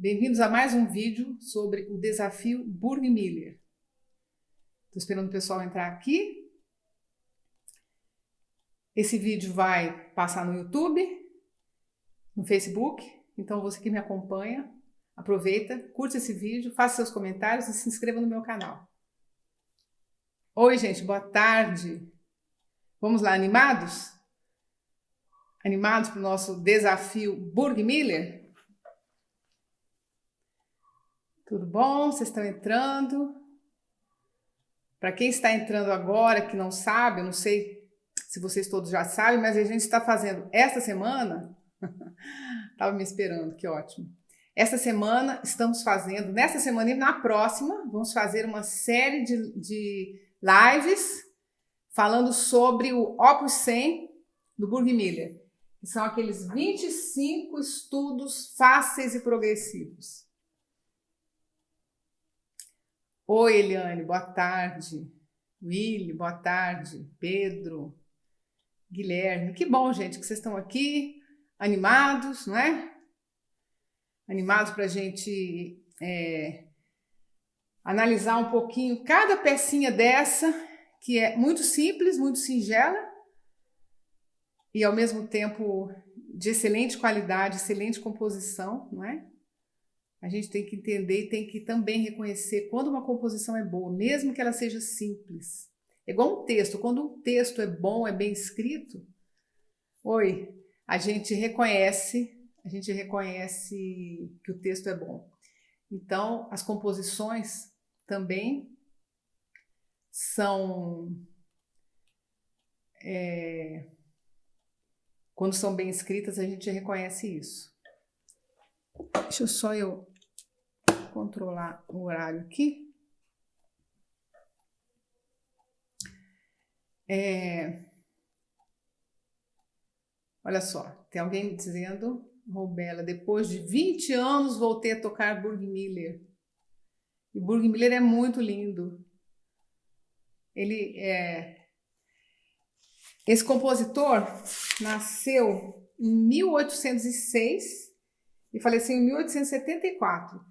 Bem-vindos a mais um vídeo sobre o desafio Burgmüller. Estou esperando o pessoal entrar aqui. Esse vídeo vai passar no YouTube, no Facebook, então você que me acompanha, aproveita, curte esse vídeo, faça seus comentários e se inscreva no meu canal. Oi, gente, boa tarde. Vamos lá, animados? Animados para o nosso desafio Burgmüller? Tudo bom? Vocês estão entrando? Para quem está entrando agora, que não sabe, eu não sei se vocês todos já sabem, mas a gente está fazendo esta semana, estava me esperando, que ótimo. Esta semana estamos fazendo, nessa semana e na próxima, vamos fazer uma série de lives falando sobre o Opus 100 do Burgmüller, que são aqueles 25 estudos fáceis e progressivos. Oi, Eliane, boa tarde. Willy, boa tarde. Pedro, Guilherme. Que bom, gente, que vocês estão aqui, animados, não é? Animados para a gente analisar um pouquinho cada pecinha dessa, que é muito simples, muito singela e, ao mesmo tempo, de excelente qualidade, excelente composição, não é? A gente tem que entender e tem que também reconhecer quando uma composição é boa, mesmo que ela seja simples. É igual um texto. Quando um texto é bom, é bem escrito, a gente reconhece que o texto é bom. Então, as composições também são... quando são bem escritas, a gente reconhece isso. Deixa eu controlar o horário aqui. Olha só, tem alguém dizendo, Robela, depois de 20 anos voltei a tocar Burgmüller. E Burgmüller é muito lindo. Esse compositor nasceu em 1806 e faleceu em 1874.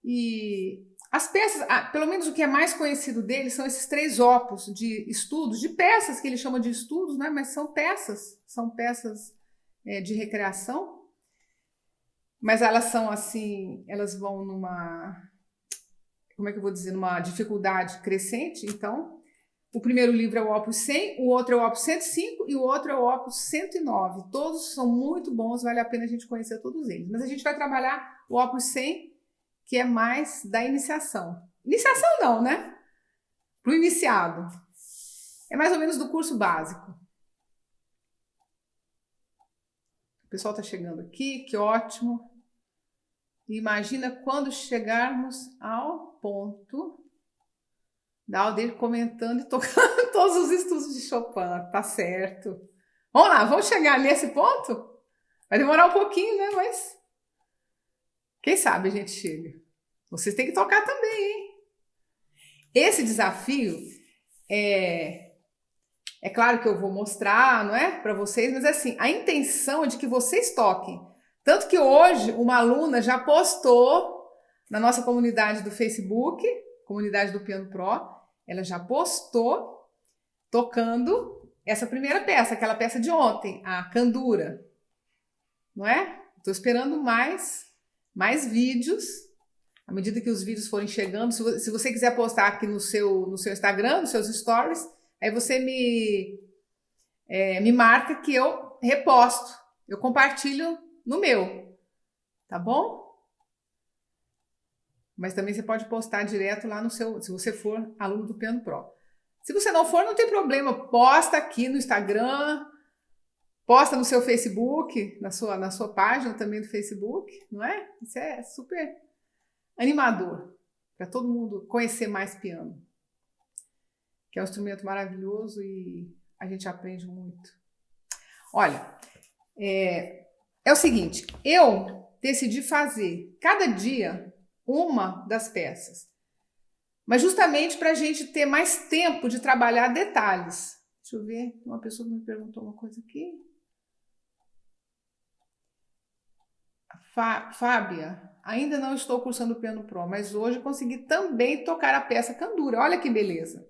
E as peças, pelo menos o que é mais conhecido dele, são esses 3 opus de estudos, de peças que ele chama de estudos, né? Mas são peças de recreação. Mas elas são assim, elas vão numa, como é que eu vou dizer, numa dificuldade crescente. Então, o primeiro livro é o Opus 100, o outro é o Opus 105 e o outro é o Opus 109. Todos são muito bons, vale a pena a gente conhecer todos eles. Mas a gente vai trabalhar o Opus 100, que é mais da iniciação. Iniciação não, né? Para o iniciado. É mais ou menos do curso básico. O pessoal está chegando aqui, que ótimo. E imagina quando chegarmos ao ponto da Aldeir comentando e tocando todos os estudos de Chopin. Tá certo. Vamos lá, vamos chegar nesse ponto? Vai demorar um pouquinho, né? Mas quem sabe a gente chega. Vocês têm que tocar também, hein? Esse desafio é claro que eu vou mostrar, não é? Para vocês, mas assim, a intenção é de que vocês toquem. Tanto que hoje uma aluna já postou na nossa comunidade do Facebook, comunidade do Piano Pro, ela já postou tocando essa primeira peça, aquela peça de ontem, a Candura, não é? Estou esperando mais vídeos. À medida que os vídeos forem chegando, se você quiser postar aqui no seu Instagram, nos seus stories, aí você me marca que eu reposto, eu compartilho no meu, tá bom? Mas também você pode postar direto lá no seu, se você for aluno do Piano Pro. Se você não for, não tem problema, posta aqui no Instagram, posta no seu Facebook, na sua página também do Facebook, não é? Isso é super animador, para todo mundo conhecer mais piano, que é um instrumento maravilhoso e a gente aprende muito. Olha, é o seguinte, eu decidi fazer cada dia uma das peças, mas justamente para a gente ter mais tempo de trabalhar detalhes. Deixa eu ver, uma pessoa me perguntou uma coisa aqui. Fábia, ainda não estou cursando o piano pro, mas hoje consegui também tocar a peça Candura. Olha que beleza.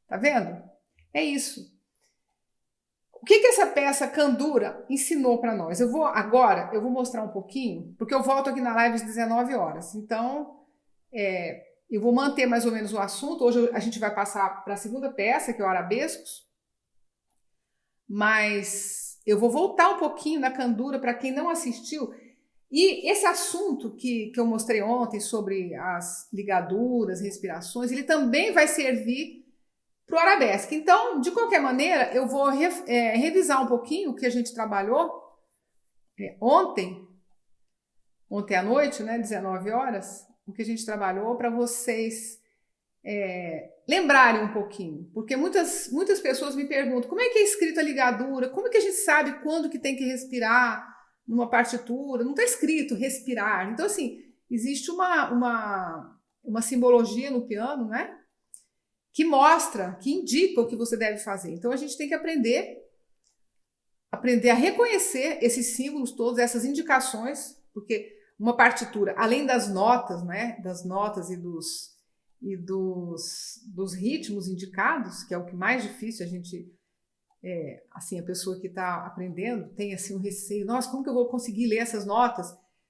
Tá vendo? É isso. O que essa peça Candura ensinou para nós? Agora eu vou mostrar um pouquinho, porque eu volto aqui na live às 19 horas. Então, eu vou manter mais ou menos o assunto. Hoje a gente vai passar para a segunda peça, que é o Arabescos. Mas eu vou voltar um pouquinho na Candura para quem não assistiu. E esse assunto que eu mostrei ontem sobre as ligaduras, respirações, ele também vai servir para o Arabesque. Então, de qualquer maneira, eu vou revisar um pouquinho o que a gente trabalhou ontem à noite, né, 19 horas, o que a gente trabalhou para vocês lembrarem um pouquinho. Porque muitas pessoas me perguntam como é que é escrito a ligadura, como é que a gente sabe quando que tem que respirar numa partitura, não está escrito respirar. Então, assim, existe uma simbologia no piano, né? Que mostra, que indica o que você deve fazer. Então, a gente tem que aprender a reconhecer esses símbolos todos, essas indicações, porque uma partitura, além das notas, né? Das notas e dos ritmos indicados, que é o que mais difícil a gente... assim, a pessoa que está aprendendo tem assim um receio, nossa, como que eu vou conseguir ler essas notas?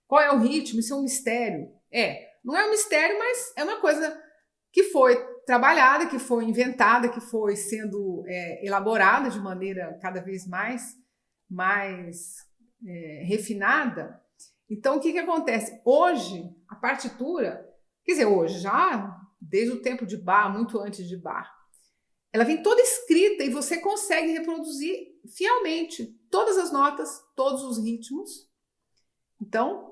Qual é o ritmo? Isso é um mistério. Não é um mistério, mas é uma coisa que foi trabalhada, que foi inventada, que foi sendo elaborada de maneira cada vez mais refinada. Então, o que acontece? Hoje, a partitura, quer dizer, hoje, já desde o tempo de Bach, muito antes de Bach, ela vem toda escrita e você consegue reproduzir fielmente todas as notas, todos os ritmos. Então,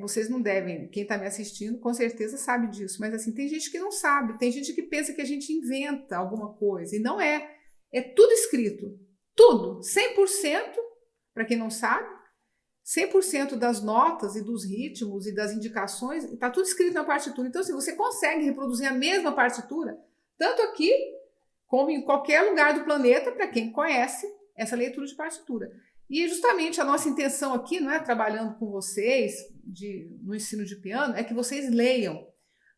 vocês não devem, quem está me assistindo com certeza sabe disso, mas assim, tem gente que não sabe, tem gente que pensa que a gente inventa alguma coisa, e não é. É tudo escrito, tudo, 100%, para quem não sabe, 100% das notas e dos ritmos e das indicações, está tudo escrito na partitura. Então, assim, você consegue reproduzir a mesma partitura, tanto aqui como em qualquer lugar do planeta, para quem conhece essa leitura de partitura. E justamente a nossa intenção aqui, não é, trabalhando com vocês no ensino de piano, é que vocês leiam,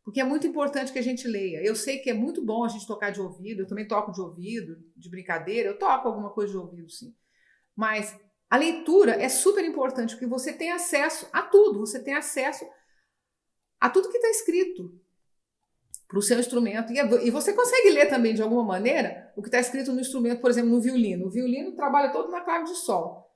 porque é muito importante que a gente leia. Eu sei que é muito bom a gente tocar de ouvido, eu também toco de ouvido, de brincadeira, eu toco alguma coisa de ouvido, sim. Mas a leitura é super importante, porque você tem acesso a tudo, você tem acesso a tudo que está escrito para o seu instrumento. E você consegue ler também, de alguma maneira, o que está escrito no instrumento, por exemplo, no violino. O violino trabalha todo na clave de sol.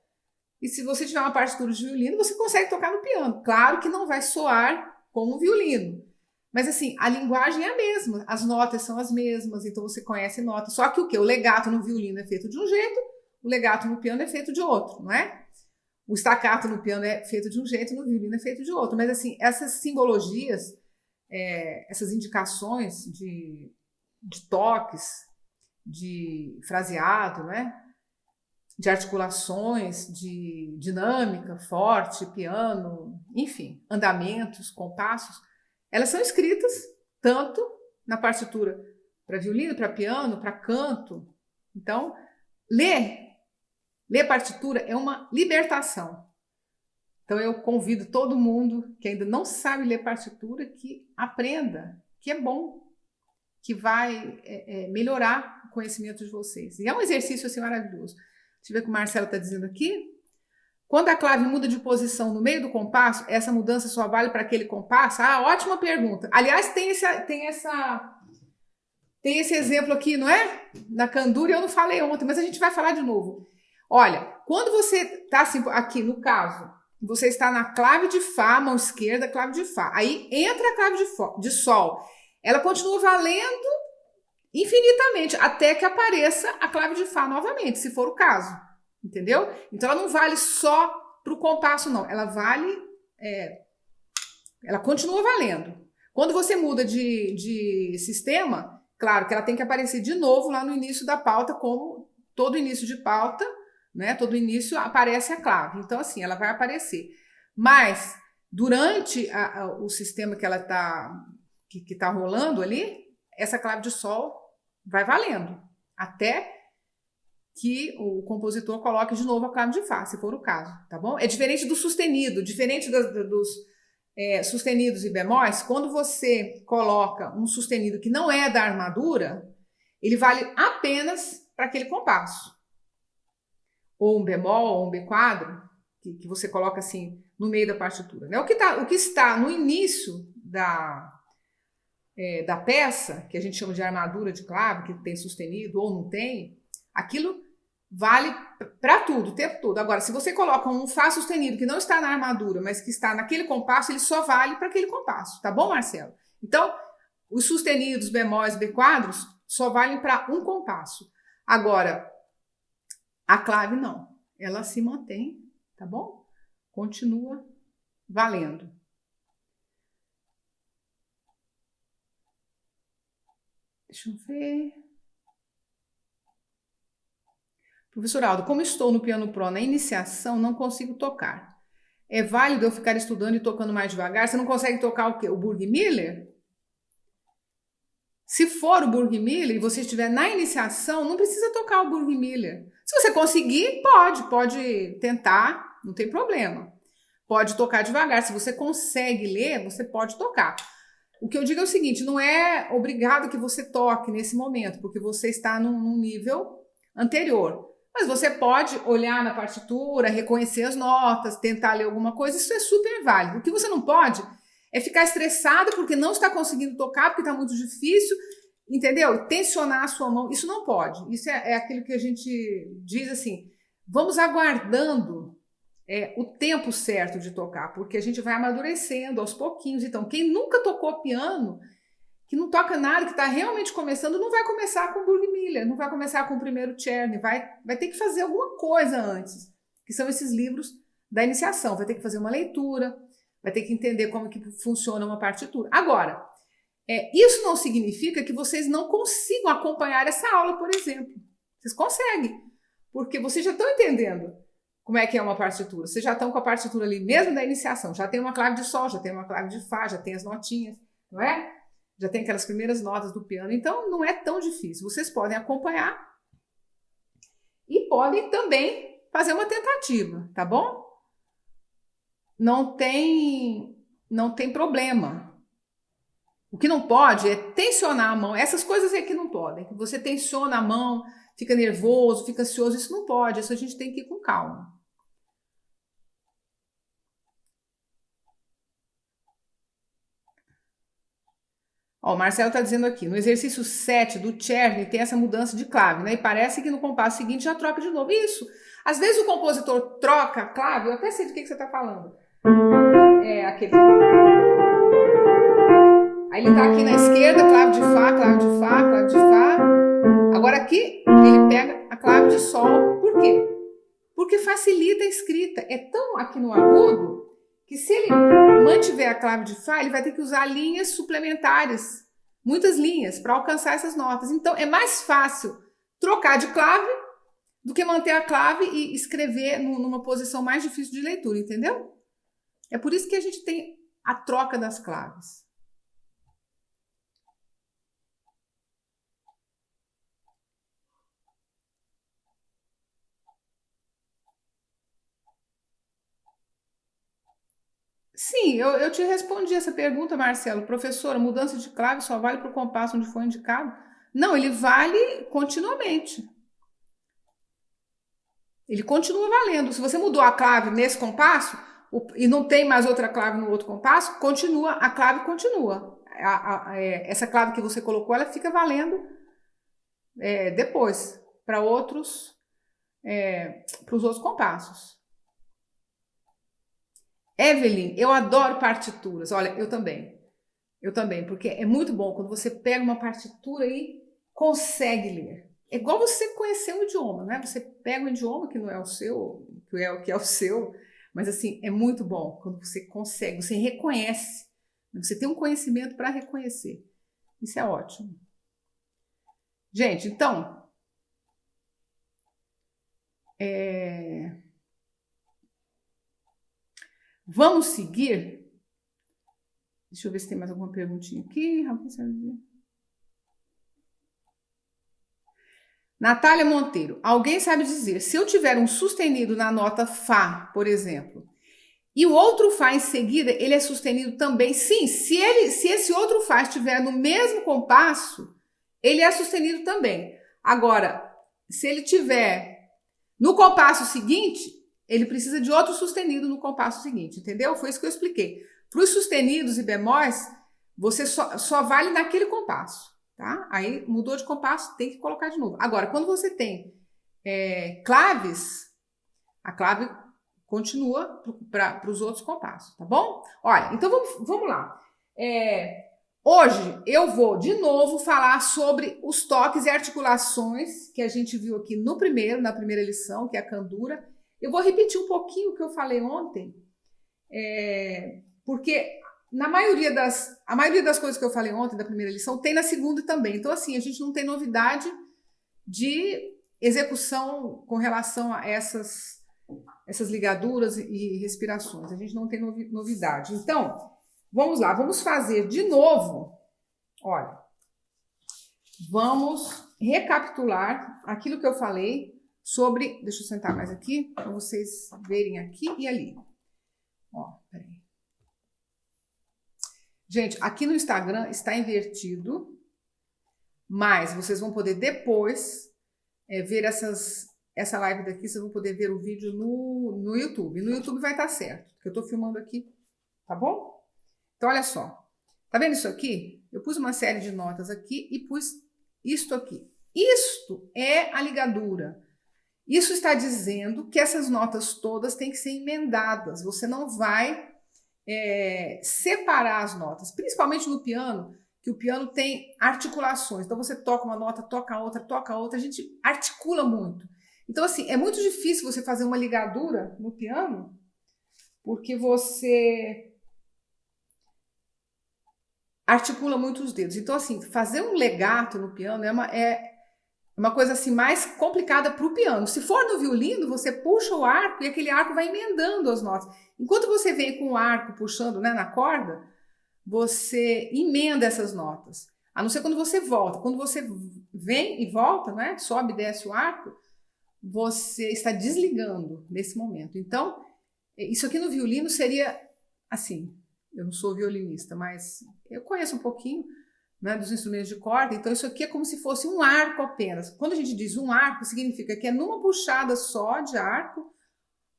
E se você tiver uma partitura de violino, você consegue tocar no piano. Claro que não vai soar como um violino. Mas, assim, a linguagem é a mesma. As notas são as mesmas, então você conhece notas. Só que o quê? O legato no violino é feito de um jeito, o legato no piano é feito de outro, não é? O staccato no piano é feito de um jeito, no violino é feito de outro. Mas, assim, essas simbologias... essas indicações de toques, de fraseado, né? De articulações, de dinâmica, forte, piano, enfim, andamentos, compassos, elas são escritas tanto na partitura para violino, para piano, para canto. Então, ler partitura é uma libertação. Então, eu convido todo mundo que ainda não sabe ler partitura que aprenda, que é bom, que vai melhorar o conhecimento de vocês. E é um exercício assim maravilhoso. Deixa eu ver o que o Marcelo está dizendo aqui. Quando a clave muda de posição no meio do compasso, essa mudança só vale para aquele compasso? Ah, ótima pergunta. Aliás, tem esse exemplo aqui, não é? Na Candura, eu não falei ontem, mas a gente vai falar de novo. Olha, quando você está assim, aqui no caso... Você está na clave de Fá, mão esquerda, clave de Fá. Aí entra a clave de Sol. Ela continua valendo infinitamente, até que apareça a clave de Fá novamente, se for o caso. Entendeu? Então ela não vale só para o compasso, não. Ela vale... ela continua valendo. Quando você muda de sistema, claro que ela tem que aparecer de novo lá no início da pauta, como todo início de pauta, né? Todo início aparece a clave. Então, assim, ela vai aparecer. Mas, durante o sistema que ela que tá rolando ali, essa clave de Sol vai valendo. Até que o compositor coloque de novo a clave de Fá, se for o caso, tá bom? É diferente do sustenido, diferente sustenidos e bemóis, quando você coloca um sustenido que não é da armadura, ele vale apenas para aquele compasso. Ou um bemol, ou um B quadro, que você coloca assim no meio da partitura. Né? O que está no início da peça, que a gente chama de armadura de clave, que tem sustenido ou não tem, aquilo vale para tudo, o tempo todo. Agora, se você coloca um Fá sustenido que não está na armadura, mas que está naquele compasso, ele só vale para aquele compasso. Tá bom, Marcelo? Então, os sustenidos, bemóis, B quadros, só valem para um compasso. Agora, a clave não. Ela se mantém, tá bom? Continua valendo. Deixa eu ver. Professor Aldo, como estou no Piano Pro na iniciação, não consigo tocar. É válido eu ficar estudando e tocando mais devagar? Você não consegue tocar o quê? O Burgmüller? Se for o Burgmüller e você estiver na iniciação, não precisa tocar o Burgmüller. Se você conseguir, pode tentar, não tem problema. Pode tocar devagar. Se você consegue ler, você pode tocar. O que eu digo é o seguinte, não é obrigado que você toque nesse momento, porque você está num nível anterior. Mas você pode olhar na partitura, reconhecer as notas, tentar ler alguma coisa, isso é super válido. O que você não pode é ficar estressado porque não está conseguindo tocar, porque está muito difícil, entendeu? Tensionar a sua mão, isso não pode. Isso é aquilo que a gente diz assim, vamos aguardando o tempo certo de tocar, porque a gente vai amadurecendo aos pouquinhos. Então, quem nunca tocou piano, que não toca nada, que está realmente começando, não vai começar com o Burgmüller, não vai começar com o primeiro Czerny, vai ter que fazer alguma coisa antes, que são esses livros da iniciação. Vai ter que fazer uma leitura, vai ter que entender como que funciona uma partitura. Agora, isso não significa que vocês não consigam acompanhar essa aula, por exemplo. Vocês conseguem, porque vocês já estão entendendo como é que é uma partitura. Vocês já estão com a partitura ali, mesmo da iniciação. Já tem uma clave de Sol, já tem uma clave de Fá, já tem as notinhas, não é? Já tem aquelas primeiras notas do piano. Então, não é tão difícil. Vocês podem acompanhar e podem também fazer uma tentativa, tá bom? Não tem problema. O que não pode é tensionar a mão. Essas coisas é que não podem. Você tensiona a mão, fica nervoso, fica ansioso. Isso não pode. Isso a gente tem que ir com calma. Ó, o Marcelo está dizendo aqui, no exercício 7 do Czerny tem essa mudança de clave, né? E parece que no compasso seguinte já troca de novo. Isso. Às vezes o compositor troca a clave, eu até sei do que você está falando. Aquele. Aí ele está aqui na esquerda, clave de Fá, clave de Fá, clave de Fá. Agora aqui ele pega a clave de Sol. Por quê? Porque facilita a escrita. É tão aqui no agudo que se ele mantiver a clave de Fá, ele vai ter que usar linhas suplementares, muitas linhas, para alcançar essas notas. Então, é mais fácil trocar de clave do que manter a clave e escrever numa posição mais difícil de leitura, entendeu? É por isso que a gente tem a troca das claves. Sim, eu te respondi essa pergunta, Marcelo. Professora, mudança de clave só vale para o compasso onde foi indicado? Não, ele vale continuamente. Ele continua valendo. Se você mudou a clave nesse compasso e não tem mais outra clave no outro compasso, a clave continua. Essa clave que você colocou, ela fica valendo depois para os outros compassos. Evelyn, eu adoro partituras. Olha, eu também. Eu também, porque é muito bom quando você pega uma partitura e consegue ler. É igual você conhecer um idioma, né? Você pega um idioma que não é o seu, que é o seu, mas assim, é muito bom quando você consegue, você reconhece, você tem um conhecimento para reconhecer. Isso é ótimo. Gente, então, vamos seguir. Deixa eu ver se tem mais alguma perguntinha aqui. Natália Monteiro, alguém sabe dizer, se eu tiver um sustenido na nota Fá, por exemplo, E o outro Fá em seguida, ele é sustenido também. Sim, se esse outro Fá estiver no mesmo compasso, ele é sustenido também. Agora, se ele tiver no compasso seguinte, ele precisa de outro sustenido no compasso seguinte, entendeu? Foi isso que eu expliquei. Para os sustenidos e bemóis, você só vale naquele compasso, tá? Aí mudou de compasso, tem que colocar de novo. Agora, quando você tem claves, a clave continua para os outros compassos, tá bom? Olha, então vamos lá. Hoje eu vou de novo falar sobre os toques e articulações que a gente viu aqui na primeira lição, que é a candura. Eu vou repetir um pouquinho o que eu falei ontem, porque a maioria das coisas que eu falei ontem da primeira lição tem na segunda também. Então, assim, a gente não tem novidade de execução com relação a essas ligaduras e respirações. A gente não tem novidade. Então, vamos lá, vamos fazer de novo. Olha, vamos recapitular aquilo que eu falei sobre... Deixa eu sentar mais aqui, para vocês verem aqui e ali. Ó, peraí. Gente, aqui no Instagram está invertido, mas vocês vão poder depois ver essa live daqui, vocês vão poder ver o vídeo no YouTube. No YouTube vai estar certo, porque eu estou filmando aqui, tá bom? Então, olha só. Tá vendo isso aqui? Eu pus uma série de notas aqui e pus isto aqui. Isto é a ligadura. Isso está dizendo que essas notas todas têm que ser emendadas. Você não vai separar as notas, principalmente no piano, que o piano tem articulações. Então, você toca uma nota, toca a outra, a gente articula muito. Então, assim, é muito difícil você fazer uma ligadura no piano, porque você articula muito os dedos. Então, assim, fazer um legato no piano é uma coisa assim mais complicada para o piano. Se for no violino, você puxa o arco e aquele arco vai emendando as notas. Enquanto você vem com o arco puxando, né, na corda, você emenda essas notas. A não ser quando você volta. Quando você vem e volta, né, sobe e desce o arco, você está desligando nesse momento. Então, isso aqui no violino seria assim, eu não sou violinista, mas eu conheço um pouquinho, né, dos instrumentos de corda, então isso aqui é como se fosse um arco apenas. Quando a gente diz um arco, significa que é numa puxada só de arco,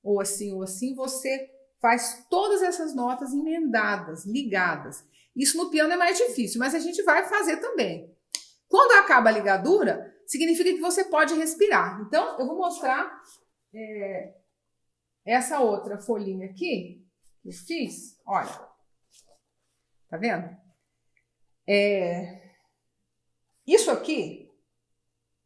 ou assim, você faz todas essas notas emendadas, ligadas. Isso no piano é mais difícil, mas a gente vai fazer também. Quando acaba a ligadura, significa que você pode respirar. Então, eu vou mostrar essa outra folhinha aqui que eu fiz. Olha, tá vendo? Isso aqui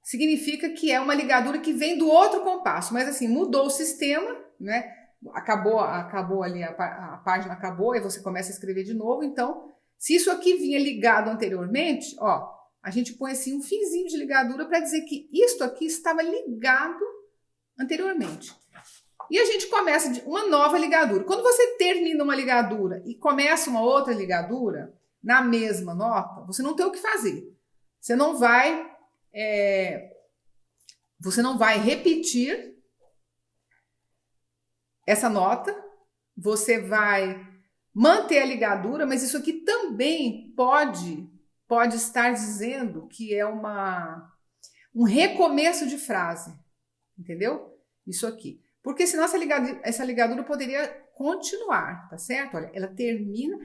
significa que é uma ligadura que vem do outro compasso, mas assim, mudou o sistema, né? Acabou ali, a página acabou, aí você começa a escrever de novo. Então, se isso aqui vinha ligado anteriormente, ó, a gente põe assim um finzinho de ligadura para dizer que isto aqui estava ligado anteriormente. E a gente começa uma nova ligadura. Quando você termina uma ligadura e começa uma outra ligadura na mesma nota, você não tem o que fazer. Você não vai repetir essa nota, você vai manter a ligadura, mas isso aqui também pode estar dizendo que é um recomeço de frase, entendeu? Isso aqui. Porque senão essa ligadura poderia continuar, tá certo? Olha, ela termina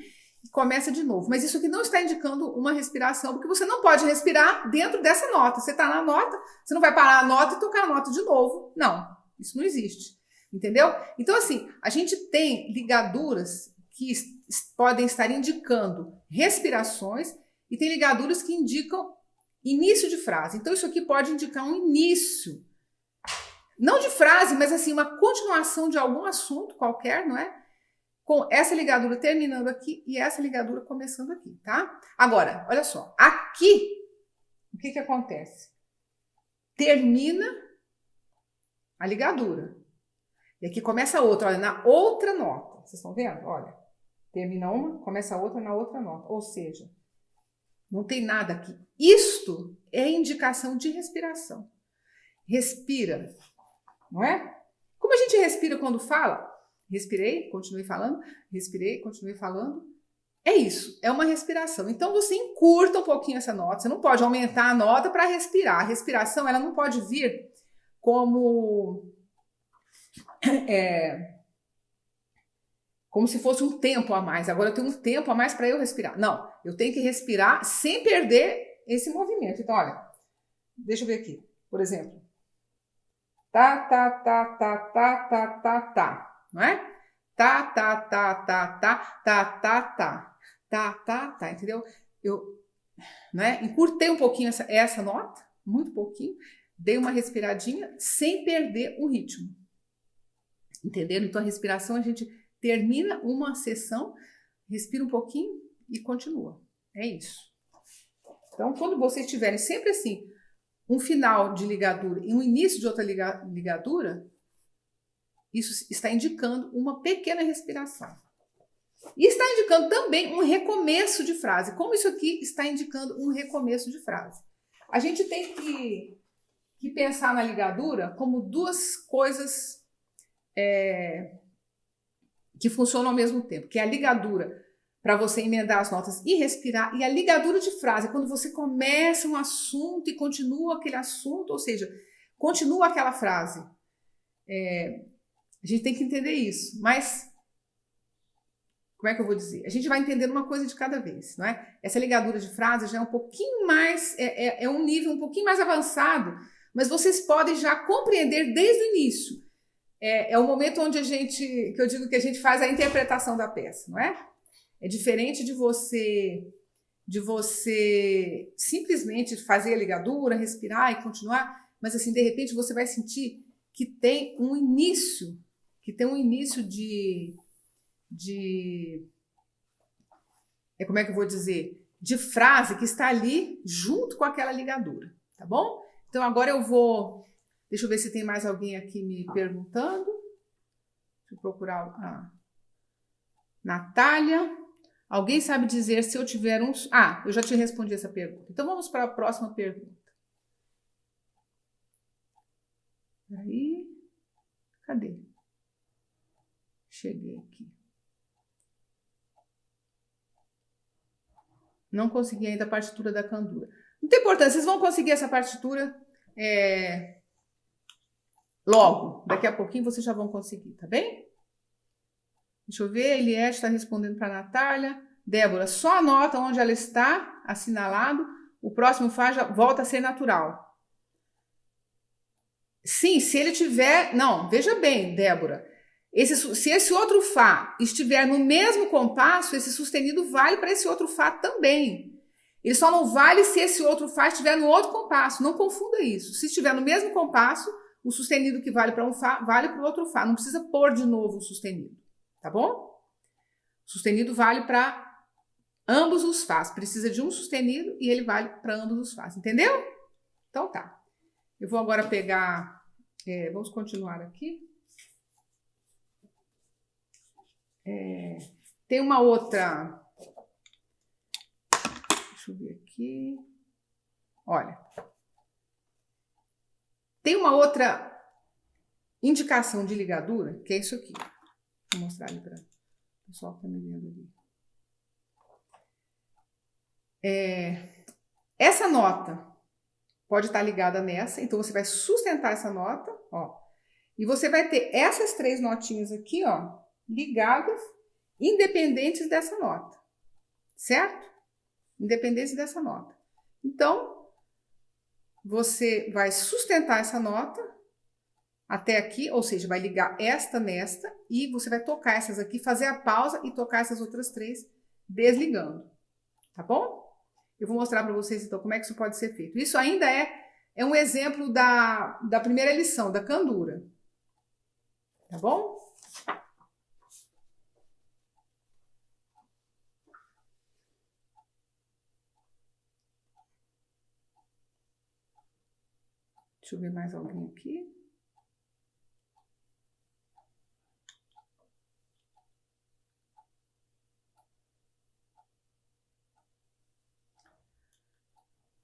e começa de novo. Mas isso aqui não está indicando uma respiração, porque você não pode respirar dentro dessa nota. Você está na nota, você não vai parar a nota e tocar a nota de novo. Não, isso não existe. Entendeu? Então, assim, a gente tem ligaduras que podem estar indicando respirações e tem ligaduras que indicam início de frase. Então, isso aqui pode indicar um início. Não de frase, mas assim, uma continuação de algum assunto qualquer, não é? Com essa ligadura terminando aqui e essa ligadura começando aqui, tá? Agora, olha só. Aqui, o que acontece? Termina a ligadura. E aqui começa outra, olha, na outra nota. Vocês estão vendo? Olha, termina uma, começa a outra na outra nota. Ou seja, não tem nada aqui. Isto é indicação de respiração. Respira, não é? Como a gente respira quando fala? respirei, continuei falando, respirei, continuei falando. É isso, é uma respiração. Então você encurta um pouquinho essa nota, você não pode aumentar a nota para respirar. A respiração, ela não pode vir como como se fosse um tempo a mais. Agora eu tenho um tempo a mais para eu respirar. Não, eu tenho que respirar sem perder esse movimento. Então, olha, deixa eu ver aqui. Por exemplo, tá, tá, tá, tá, tá, tá, tá, tá, não é? Tá, tá, tá, tá, tá, tá, tá, tá, tá, tá, tá, entendeu? Eu, né, encurtei um pouquinho essa nota, muito pouquinho, dei uma respiradinha sem perder o ritmo. Entenderam? Então a respiração, a gente termina uma sessão, respira um pouquinho e continua. É isso. Então, quando vocês tiverem sempre assim, um final de ligadura e um início de outra ligadura, isso está indicando uma pequena respiração. E está indicando também um recomeço de frase. Como isso aqui está indicando um recomeço de frase? A gente tem que pensar na ligadura como duas coisas que funcionam ao mesmo tempo, que é a ligadura para você emendar as notas e respirar, e a ligadura de frase, quando você começa um assunto e continua aquele assunto, ou seja, continua aquela frase. A gente tem que entender isso, mas como é que eu vou dizer? A gente vai entendendo uma coisa de cada vez, não é? Essa ligadura de frase já é um pouquinho mais, é um nível um pouquinho mais avançado, mas vocês podem já compreender desde o início. É o momento onde que eu digo que a gente faz a interpretação da peça, não é? É diferente de você simplesmente fazer a ligadura, respirar e continuar, mas assim, de repente você vai sentir que tem um início como é que eu vou dizer? De frase que está ali junto com aquela ligadura, tá bom? Então agora deixa eu ver se tem mais alguém aqui me perguntando. Deixa eu procurar a Natália. Alguém sabe dizer se eu tiver um... Ah, eu já te respondi essa pergunta. Então vamos para a próxima pergunta. Aí, cadê? Cheguei aqui. Não consegui ainda a partitura da candura. Não tem importância, vocês vão conseguir essa partitura logo. Daqui a pouquinho vocês já vão conseguir, tá bem? Deixa eu ver, Eliette está respondendo para a Natália. Débora, só anota onde ela está, assinalado. O próximo Fá já volta a ser natural. Sim, se ele tiver... Não, veja bem, Débora. Se esse outro Fá estiver no mesmo compasso, esse sustenido vale para esse outro Fá também. Ele só não vale se esse outro Fá estiver no outro compasso. Não confunda isso. Se estiver no mesmo compasso, o sustenido que vale para um Fá, vale para o outro Fá. Não precisa pôr de novo o sustenido. Tá bom? O sustenido vale para ambos os Fás. Precisa de um sustenido e ele vale para ambos os Fás. Entendeu? Então tá. Eu vou agora pegar... vamos continuar aqui. Tem uma outra... Deixa eu ver aqui. Olha. Tem uma outra indicação de ligadura, que é isso aqui. Vou mostrar ali para o pessoal que está me vendo ali. Essa nota pode estar ligada nessa, então você vai sustentar essa nota, ó. E você vai ter essas três notinhas aqui, ó, ligadas, independentes dessa nota, certo? Independentes dessa nota. Então, você vai sustentar essa nota até aqui, ou seja, vai ligar esta nesta, e você vai tocar essas aqui, fazer a pausa e tocar essas outras três, desligando, tá bom? Eu vou mostrar para vocês, então, como é que isso pode ser feito. Isso ainda é um exemplo da primeira lição, da candura, tá bom? Deixa eu ver mais alguém aqui.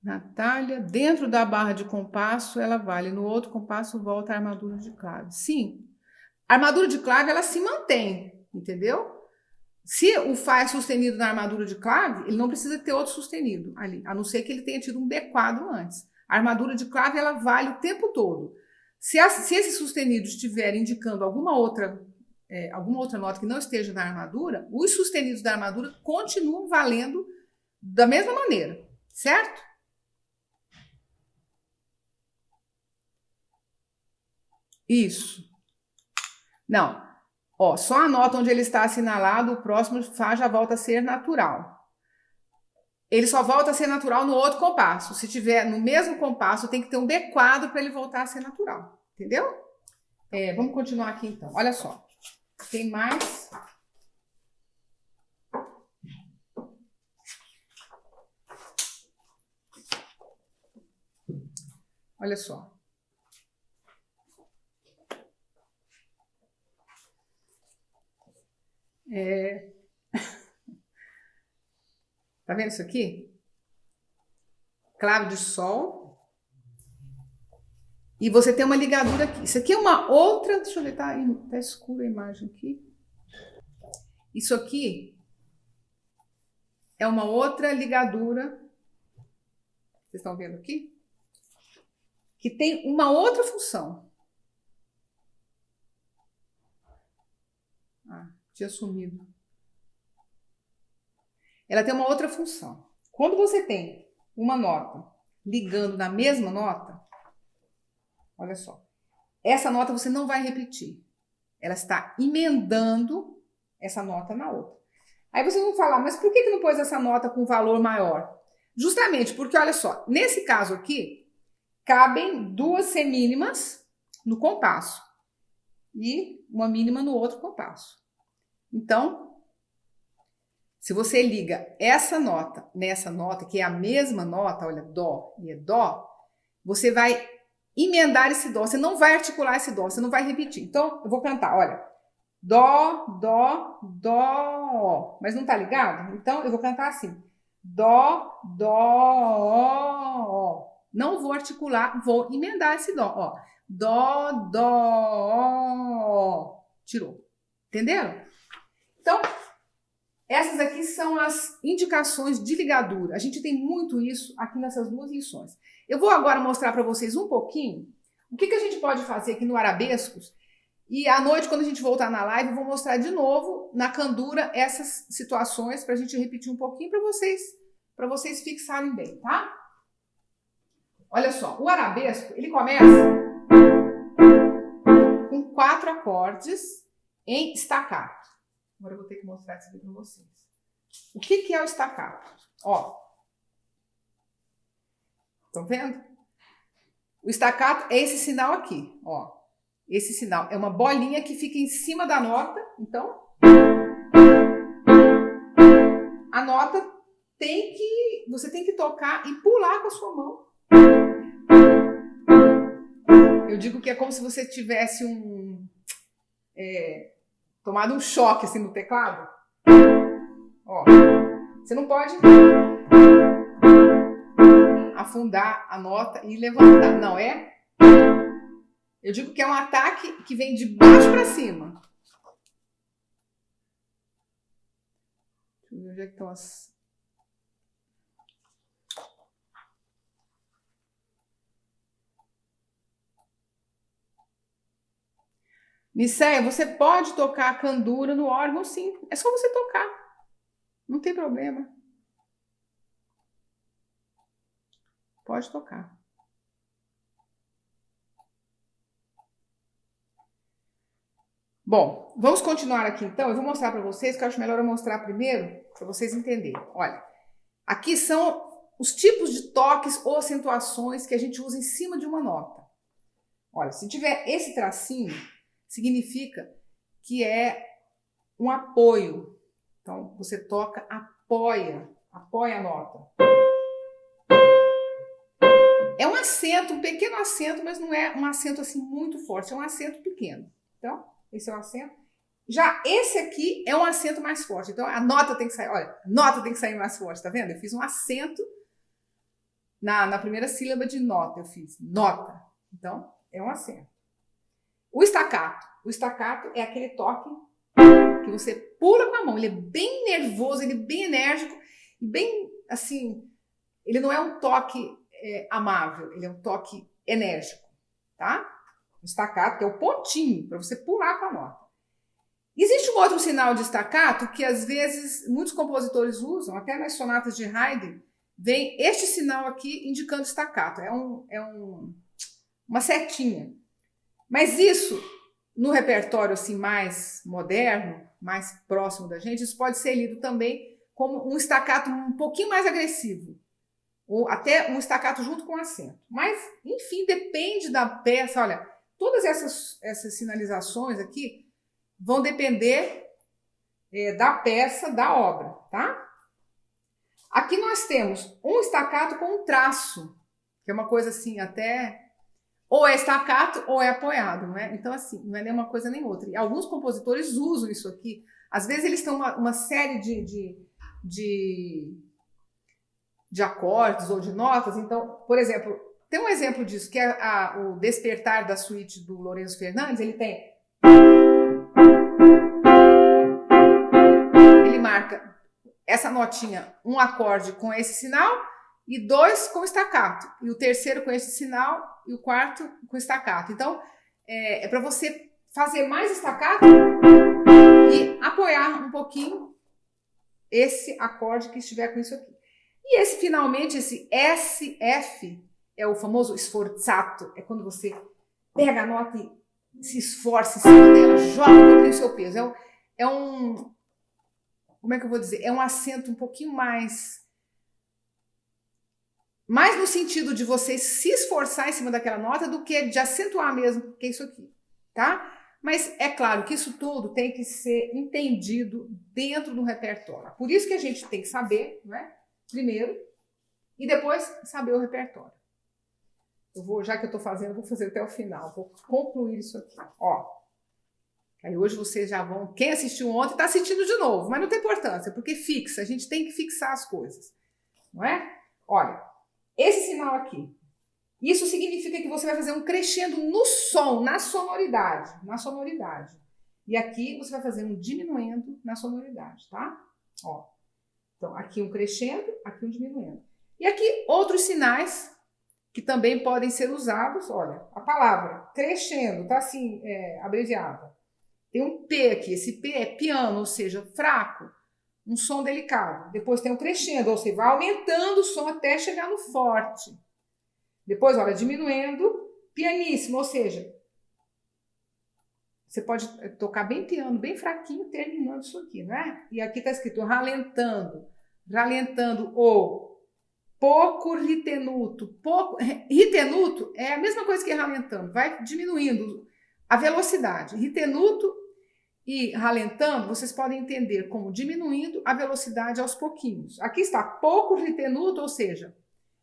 Natália, dentro da barra de compasso, ela vale. No outro compasso, volta a armadura de clave. Sim. A armadura de clave, ela se mantém, entendeu? Se o Fá é sustenido na armadura de clave, ele não precisa ter outro sustenido ali, a não ser que ele tenha tido um B quadro antes. A armadura de clave, ela vale o tempo todo. Se esse sustenido estiver indicando alguma outra nota que não esteja na armadura, os sustenidos da armadura continuam valendo da mesma maneira, certo? Isso. Não. Ó, só a nota onde ele está assinalado, o próximo Fá já volta a ser natural. Ele só volta a ser natural no outro compasso. Se tiver no mesmo compasso, tem que ter um B quadro para ele voltar a ser natural. Entendeu? Vamos continuar aqui então. Olha só. Tem mais. Olha só. Tá vendo isso aqui? Clave de sol. E você tem uma ligadura aqui. Isso aqui é uma outra... Deixa eu ver, tá escura a imagem aqui. Isso aqui é uma outra ligadura. Vocês estão vendo aqui? Que tem uma outra função. Tinha sumido. Ela tem uma outra função. Quando você tem uma nota ligando na mesma nota, olha só, essa nota você não vai repetir. Ela está emendando essa nota na outra. Aí vocês vão falar, mas por que não pôs essa nota com valor maior? Justamente porque, olha só, nesse caso aqui, cabem duas semínimas no compasso e uma mínima no outro compasso. Então, se você liga essa nota nessa nota, que é a mesma nota, olha, dó e é dó, você vai emendar esse dó, você não vai articular esse dó, você não vai repetir. Então, eu vou cantar, olha, dó, dó, dó, mas não tá ligado? Então, eu vou cantar assim, dó, dó, não vou articular, vou emendar esse dó, ó, dó, dó, tirou, entenderam? Então, essas aqui são as indicações de ligadura. A gente tem muito isso aqui nessas duas lições. Eu vou agora mostrar para vocês um pouquinho o que a gente pode fazer aqui no Arabescos. E à noite, quando a gente voltar na live, eu vou mostrar de novo na Candura essas situações para a gente repetir um pouquinho para vocês fixarem bem, tá? Olha só, o arabesco, ele começa com 4 acordes em staccato. Agora eu vou ter que mostrar isso aqui para vocês. O que é o staccato? Ó, estão vendo? O staccato é esse sinal aqui, ó. Esse sinal é uma bolinha que fica em cima da nota. Então, a nota você tem que tocar e pular com a sua mão. Eu digo que é como se você tivesse tomado um choque assim no teclado. Ó, você não pode afundar a nota e levantar, não é? Eu digo que é um ataque que vem de baixo para cima. Deixa eu ver onde é que estão as... Nicéia, você pode tocar a candura no órgão, sim. É só você tocar. Não tem problema. Pode tocar. Bom, vamos continuar aqui então. Eu vou mostrar para vocês, que eu acho melhor eu mostrar primeiro, para vocês entenderem. Olha, aqui são os tipos de toques ou acentuações que a gente usa em cima de uma nota. Olha, se tiver esse tracinho, significa que é um apoio. Então, você toca, apoia a nota. É um acento, um pequeno acento, mas não é um acento assim muito forte, é um acento pequeno. Então, esse é o acento. Já esse aqui é um acento mais forte. Então, a nota tem que sair, olha, a nota tem que sair mais forte, tá vendo? Eu fiz um acento na primeira sílaba de nota, eu fiz nota. Então, é um acento. O estacato é aquele toque que você pula com a mão. Ele é bem nervoso, ele é bem enérgico e bem assim. Ele não é um toque amável, ele é um toque enérgico, tá? O staccato, que é o pontinho para você pular com a nota. Existe um outro sinal de staccato que às vezes muitos compositores usam, até nas sonatas de Haydn, vem este sinal aqui indicando staccato. Uma setinha. Mas isso, no repertório assim mais moderno, mais próximo da gente, isso pode ser lido também como um staccato um pouquinho mais agressivo, ou até um staccato junto com acento. Mas, enfim, depende da peça. Olha, todas essas sinalizações aqui vão depender da peça, da obra, tá? Aqui nós temos um staccato com um traço, que é uma coisa assim até... Ou é staccato ou é apoiado, não é? Então, assim, não é nem uma coisa nem outra. E alguns compositores usam isso aqui. Às vezes eles têm uma série de acordes ou de notas. Então, por exemplo, tem um exemplo disso, que é o Despertar da suíte do Lorenzo Fernandes. Ele marca essa notinha, um acorde com esse sinal e 2 com staccato, e o terceiro com esse sinal e o quarto com staccato. Então, é para você fazer mais staccato e apoiar um pouquinho esse acorde que estiver com isso aqui. E esse, finalmente, esse SF, é o famoso sforzato, é quando você pega a nota e se esforça em cima dela, joga um pouquinho o seu peso. Como é que eu vou dizer? É um acento um pouquinho mais no sentido de você se esforçar em cima daquela nota do que de acentuar mesmo, que é isso aqui, tá? Mas é claro que isso tudo tem que ser entendido dentro do repertório. Por isso que a gente tem que saber, não é? Primeiro, e depois saber o repertório. Já que eu estou fazendo, vou fazer até o final, vou concluir isso aqui, ó. Aí hoje vocês já vão, quem assistiu ontem está assistindo de novo, mas não tem importância, porque fixa, a gente tem que fixar as coisas, não é? Olha, esse sinal aqui, isso significa que você vai fazer um crescendo no som, na sonoridade. E aqui você vai fazer um diminuendo na sonoridade, tá? Ó. Então, aqui um crescendo, aqui um diminuendo. E aqui outros sinais que também podem ser usados. Olha, a palavra crescendo, tá assim, abreviada. Tem um P aqui, esse P é piano, ou seja, fraco, um som delicado. Depois tem um crescendo, ou seja, vai aumentando o som até chegar no forte. Depois, olha, diminuindo, pianíssimo, ou seja, você pode tocar bem piano, bem fraquinho, terminando isso aqui, não é? E aqui está escrito ralentando ou pouco ritenuto. Ritenuto é a mesma coisa que ralentando, vai diminuindo a velocidade. Ritenuto e ralentando, vocês podem entender como diminuindo a velocidade aos pouquinhos. Aqui está pouco ritenuto, ou seja,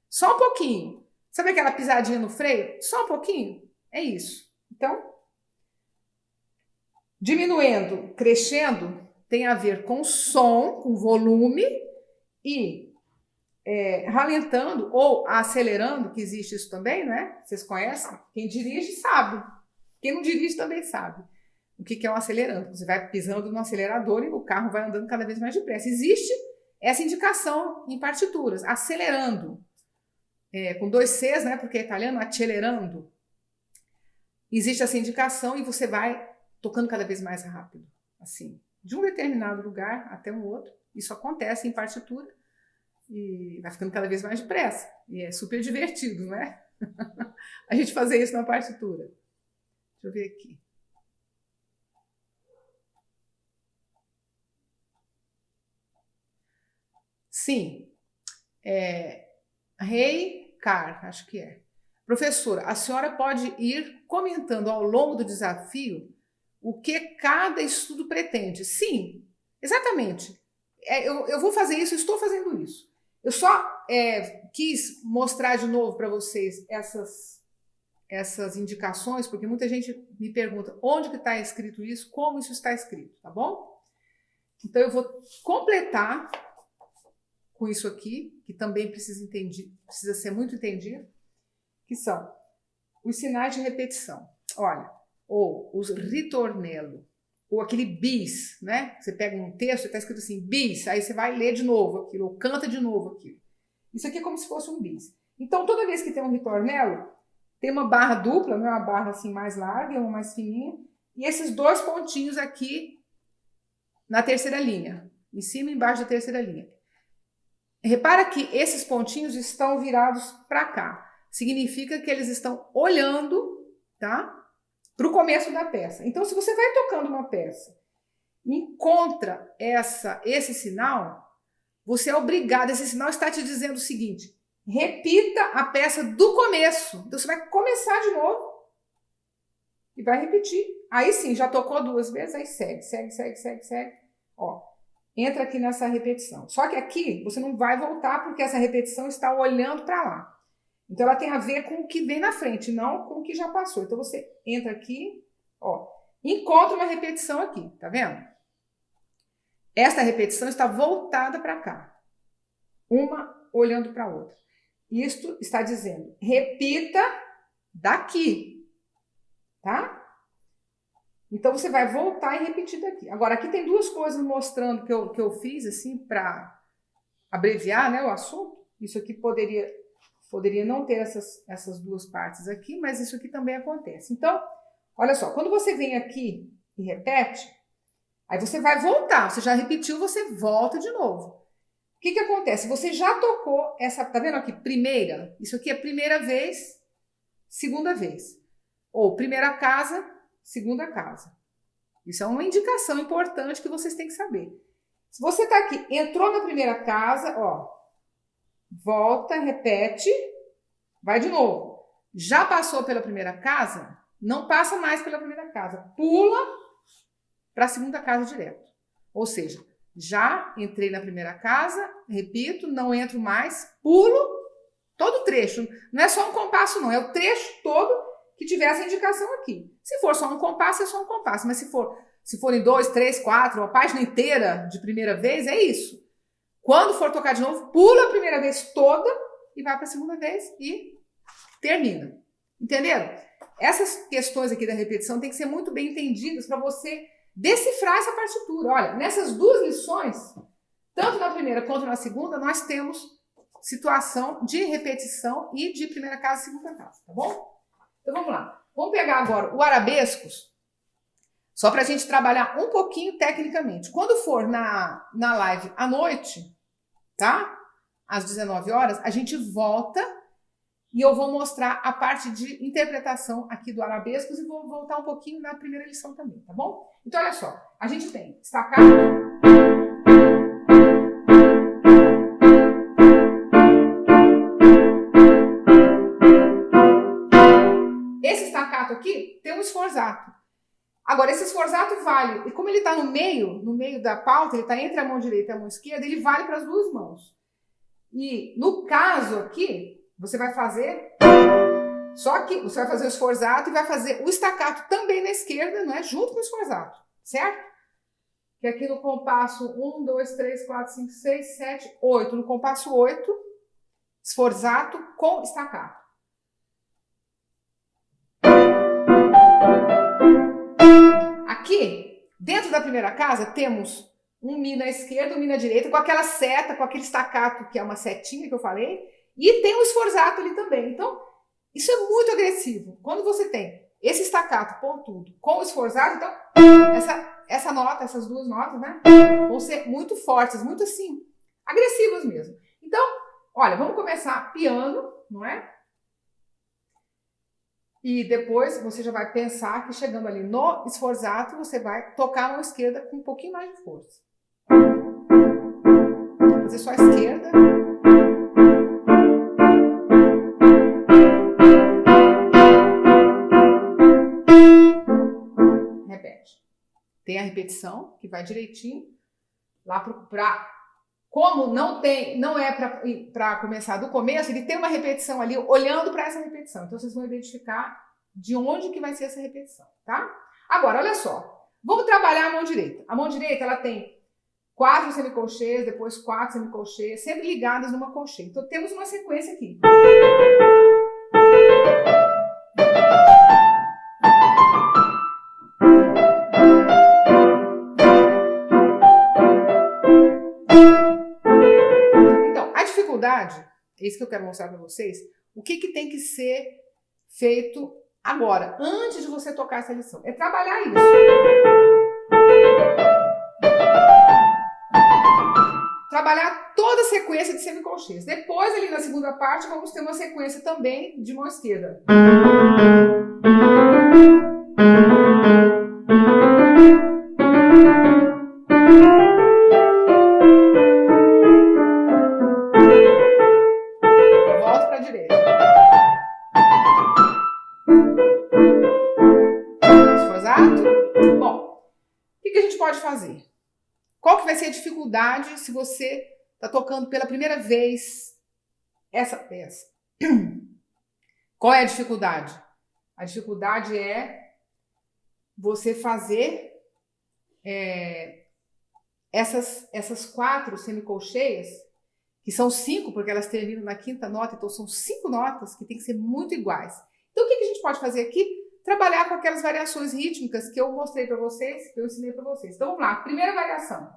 só um pouquinho. Sabe aquela pisadinha no freio? Só um pouquinho? É isso. Então, diminuindo, crescendo, tem a ver com som, com volume, e ralentando ou acelerando, que existe isso também, né? Vocês conhecem? Quem dirige sabe. Quem não dirige também sabe. O que é um acelerando? Você vai pisando no acelerador e o carro vai andando cada vez mais depressa. Existe essa indicação em partituras, acelerando. Com 2 Cs, né? Porque é italiano, acelerando. Existe essa indicação e você vai tocando cada vez mais rápido, assim, de um determinado lugar até um outro. Isso acontece em partitura e vai ficando cada vez mais depressa. E é super divertido, não é? A gente fazer isso na partitura. Deixa eu ver aqui. Sim. Rei Car, acho que é. Professora, a senhora pode ir comentando ao longo do desafio o que cada estudo pretende. Sim, exatamente. Eu vou fazer isso, estou fazendo isso. Eu só quis mostrar de novo para vocês essas indicações, porque muita gente me pergunta onde que está escrito isso, como isso está escrito, tá bom? Então eu vou completar com isso aqui, que também precisa ser muito entendido, que são os sinais de repetição. Olha, ou os ritornello, ou aquele bis, né? Você pega um texto e está escrito assim, bis, aí você vai ler de novo aquilo, ou canta de novo aquilo. Isso aqui é como se fosse um bis. Então, toda vez que tem um ritornello, tem uma barra dupla, né? Uma barra assim mais larga e uma mais fininha, e esses dois pontinhos aqui na terceira linha, em cima e embaixo da terceira linha. Repara que esses pontinhos estão virados para cá. Significa que eles estão olhando, tá? Para o começo da peça. Então, se você vai tocando uma peça e encontra esse sinal, você é obrigado, esse sinal está te dizendo o seguinte, repita a peça do começo. Então, você vai começar de novo e vai repetir. Aí sim, já tocou 2 vezes, aí segue. Ó, entra aqui nessa repetição. Só que aqui você não vai voltar porque essa repetição está olhando para lá. Então, ela tem a ver com o que vem na frente, não com o que já passou. Então, você entra aqui, ó, encontra uma repetição aqui, tá vendo? Esta repetição está voltada para cá. Uma olhando para a outra. Isto está dizendo, repita daqui, tá? Então, você vai voltar e repetir daqui. Agora, aqui tem 2 coisas mostrando que eu fiz, assim, para abreviar, né, o assunto. Isso aqui poderia não ter essas 2 partes aqui, mas isso aqui também acontece. Então, olha só, quando você vem aqui e repete, aí você vai voltar, você já repetiu, você volta de novo. O que acontece? Você já tocou essa, tá vendo aqui? Primeira, isso aqui é primeira vez, segunda vez. Ou primeira casa, segunda casa. Isso é uma indicação importante que vocês têm que saber. Se você tá aqui, entrou na primeira casa, ó, volta, repete, vai de novo. Já passou pela primeira casa? Não passa mais pela primeira casa. Pula para a segunda casa direto. Ou seja, já entrei na primeira casa, repito, não entro mais, pulo todo o trecho. Não é só um compasso, não. É o trecho todo que tiver essa indicação aqui. Se for só um compasso, é só um compasso. Mas se forem 2, 3, 4, a página inteira de primeira vez, é isso. Quando for tocar de novo, pula a primeira vez toda e vai para a segunda vez e termina. Entenderam? Essas questões aqui da repetição têm que ser muito bem entendidas para você decifrar essa partitura. Olha, nessas 2 lições, tanto na primeira quanto na segunda, nós temos situação de repetição e de primeira casa e segunda casa, tá bom? Então vamos lá. Vamos pegar agora o arabescos, só para a gente trabalhar um pouquinho tecnicamente. Quando for na live à noite, tá? Às 19 horas, a gente volta e eu vou mostrar a parte de interpretação aqui do arabescos e vou voltar um pouquinho na primeira lição também, tá bom? Então, olha só. A gente tem staccato. Esse staccato aqui tem um sforzato. Agora, esse sforzato vale, e como ele está no meio da pauta, ele está entre a mão direita e a mão esquerda, ele vale para as 2 mãos. E no caso aqui, você vai fazer, só que você vai fazer o sforzato e vai fazer o staccato também na esquerda, não é? Junto com o sforzato, certo? Que aqui no compasso 1, 2, 3, 4, 5, 6, 7, 8. No compasso 8, sforzato com staccato. Aqui, dentro da primeira casa, temos um Mi na esquerda, um Mi na direita, com aquela seta, com aquele staccato, que é uma setinha que eu falei, e tem um sforzato ali também. Então, isso é muito agressivo. Quando você tem esse staccato pontudo com o sforzato, então, essa nota, essas 2 notas, né, vão ser muito fortes, muito assim, agressivas mesmo. Então, olha, vamos começar piano, não é? E depois você já vai pensar que chegando ali no sforzato, você vai tocar a mão esquerda com um pouquinho mais de força. Fazer só a esquerda. Repete. Tem a repetição, que vai direitinho. Lá como não é para começar do começo, ele tem uma repetição ali, olhando para essa repetição. Então, vocês vão identificar de onde que vai ser essa repetição, tá? Agora, olha só. Vamos trabalhar a mão direita. A mão direita, ela tem 4 semicolcheias, depois 4 semicolcheias, sempre ligadas numa colcheia. Então, temos uma sequência aqui. dificuldade, é isso que eu quero mostrar para vocês, o que tem que ser feito agora, antes de você tocar essa lição. É trabalhar isso. Trabalhar toda a sequência de semicolcheias. Depois, ali na segunda parte, vamos ter uma sequência também de mão esquerda. Volto para a direita. Esforçado? Bom, o que a gente pode fazer? Qual que vai ser a dificuldade se você está tocando pela primeira vez essa peça? Qual é a dificuldade? A dificuldade é você fazer essas 4 semicolcheias, que são 5, porque elas terminam na 5ª nota, então são 5 notas que tem que ser muito iguais. Então o que a gente pode fazer aqui? Trabalhar com aquelas variações rítmicas que eu mostrei para vocês, que eu ensinei para vocês. Então vamos lá, primeira variação.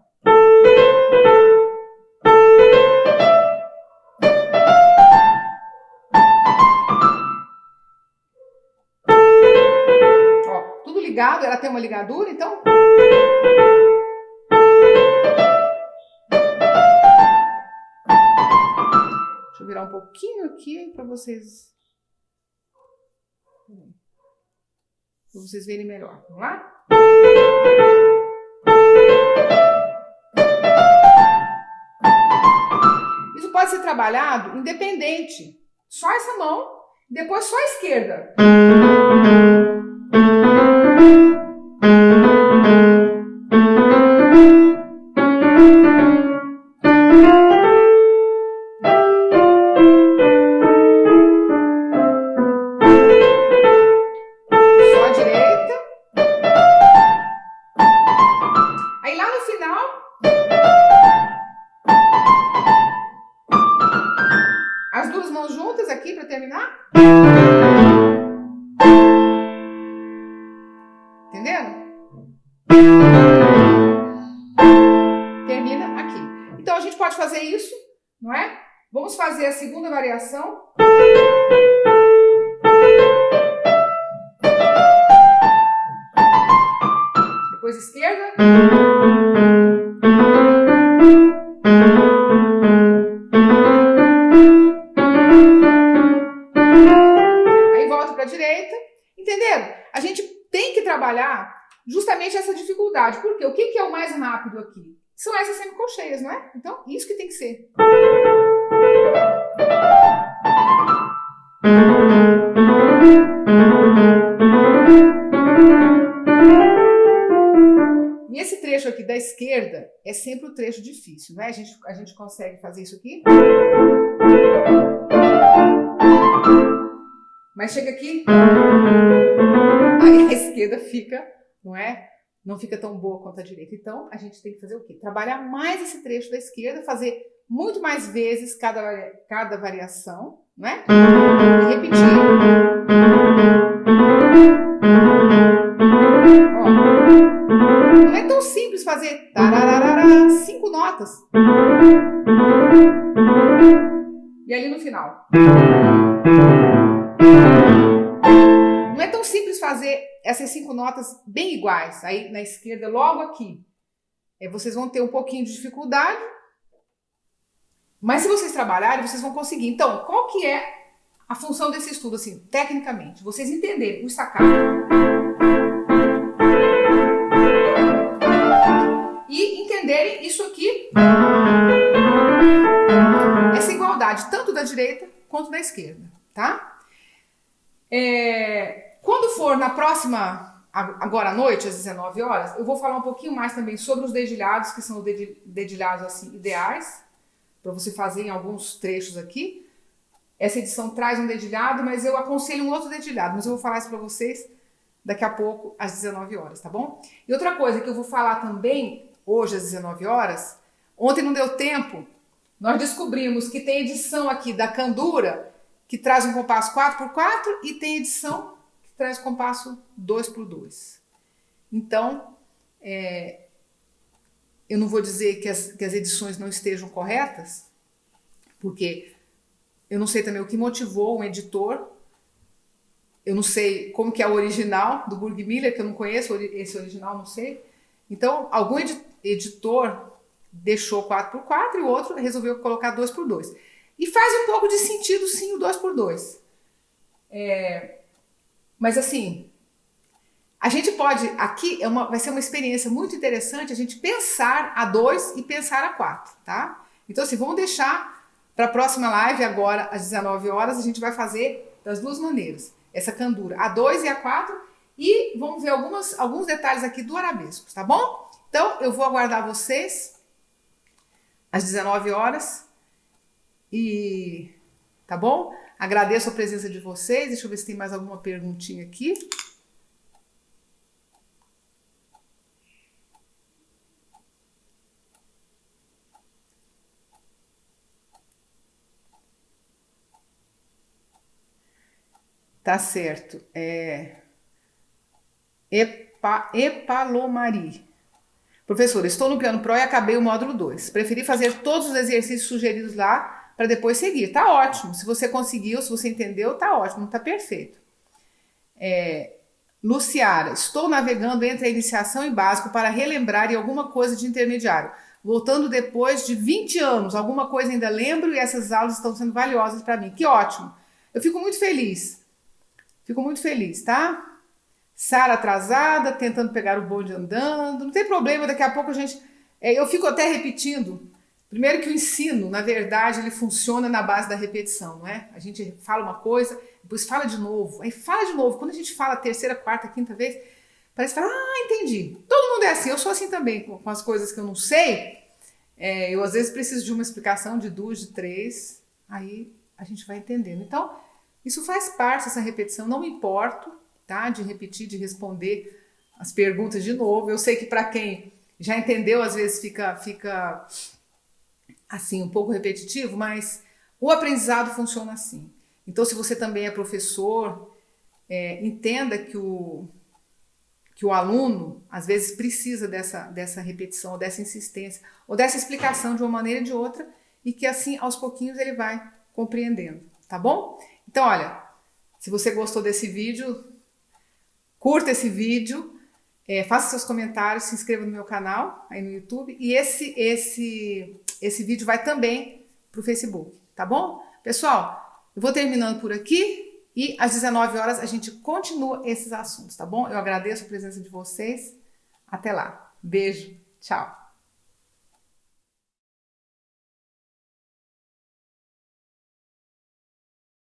Ó, tudo ligado, ela tem uma ligadura, então... Deixa eu virar um pouquinho aqui para vocês verem melhor. Vamos lá? Isso pode ser trabalhado independente. Só essa mão, depois só a esquerda. As duas mãos juntas aqui para terminar. Entenderam? Termina aqui. Então a gente pode fazer isso, não é? Vamos fazer a segunda variação. Depois esquerda. Direita, entenderam? A gente tem que trabalhar justamente essa dificuldade, porque o que é o mais rápido aqui? São essas semicolcheias, não é? Então, isso que tem que ser. E esse trecho aqui da esquerda é sempre o trecho difícil, né? A gente consegue fazer isso aqui. Mas chega aqui, aí a esquerda fica, não é? Não fica tão boa quanto a direita. Então, a gente tem que fazer o quê? Trabalhar mais esse trecho da esquerda, fazer muito mais vezes cada variação, não é? E repetir. Ó, não é tão simples fazer 5 notas. E ali no final. Não é tão simples fazer essas 5 notas bem iguais, aí na esquerda, logo aqui. Vocês vão ter um pouquinho de dificuldade, mas se vocês trabalharem, vocês vão conseguir. Então, qual que é a função desse estudo, assim, tecnicamente? Vocês entenderem o staccato e entenderem isso aqui, essa igualdade, tanto da direita quanto da esquerda, tá? Quando for na próxima, agora à noite, às 19 horas, eu vou falar um pouquinho mais também sobre os dedilhados, que são os dedilhados assim, ideais, para você fazer em alguns trechos aqui. Essa edição traz um dedilhado, mas eu aconselho um outro dedilhado, mas eu vou falar isso para vocês daqui a pouco, às 19 horas, tá bom? E outra coisa que eu vou falar também, hoje às 19 horas, ontem não deu tempo, nós descobrimos que tem edição aqui da Candura, que traz um compasso 4x4 e tem edição que traz compasso 2x2. Então, eu não vou dizer que as edições não estejam corretas, porque eu não sei também o que motivou um editor, eu não sei como que é o original do Burgmüller, que eu não conheço esse original, não sei. Então, algum editor deixou 4x4 e o outro resolveu colocar 2x2. E faz um pouco de sentido, sim, o 2x2. Mas assim, a gente pode, aqui vai ser uma experiência muito interessante a gente pensar a 2 e pensar a 4, tá? Então assim, vamos deixar para a próxima live agora às 19 horas, a gente vai fazer das duas maneiras, essa candura, a 2 e a 4, e vamos ver alguns detalhes aqui do arabesco, tá bom? Então eu vou aguardar vocês às 19 horas e tá bom? Agradeço a presença de vocês. Deixa eu ver se tem mais alguma perguntinha aqui. Tá certo. Epalomari. Professora, estou no Piano Pro e acabei o módulo 2. Preferi fazer todos os exercícios sugeridos lá para depois seguir. Tá ótimo. Se você conseguiu, se você entendeu, tá ótimo, tá perfeito. Luciara, estou navegando entre a iniciação e básico para relembrar e alguma coisa de intermediário. Voltando depois de 20 anos, alguma coisa ainda lembro e essas aulas estão sendo valiosas para mim. Que ótimo. Eu fico muito feliz. Fico muito feliz, tá? Sara atrasada, tentando pegar o bonde andando. Não tem problema, daqui a pouco a gente... eu fico até repetindo. Primeiro que o ensino, na verdade, ele funciona na base da repetição, não é? A gente fala uma coisa, depois fala de novo, aí fala de novo. Quando a gente fala a terceira, quarta, quinta vez, parece que fala, entendi. Todo mundo é assim, eu sou assim também, com as coisas que eu não sei. Eu às vezes preciso de uma explicação de 2, de 3, aí a gente vai entendendo. Então, isso faz parte dessa repetição, não me importo, tá? De repetir, de responder as perguntas de novo. Eu sei que para quem já entendeu, às vezes fica assim, um pouco repetitivo, mas o aprendizado funciona assim. Então, se você também é professor, entenda que o aluno, às vezes, precisa dessa repetição, ou dessa insistência, ou dessa explicação de uma maneira ou de outra, e que assim, aos pouquinhos, ele vai compreendendo, tá bom? Então, olha, se você gostou desse vídeo, curta esse vídeo, faça seus comentários, se inscreva no meu canal, aí no YouTube, e esse vídeo vai também para o Facebook, tá bom? Pessoal, eu vou terminando por aqui e às 19 horas a gente continua esses assuntos, tá bom? Eu agradeço a presença de vocês. Até lá. Beijo. Tchau.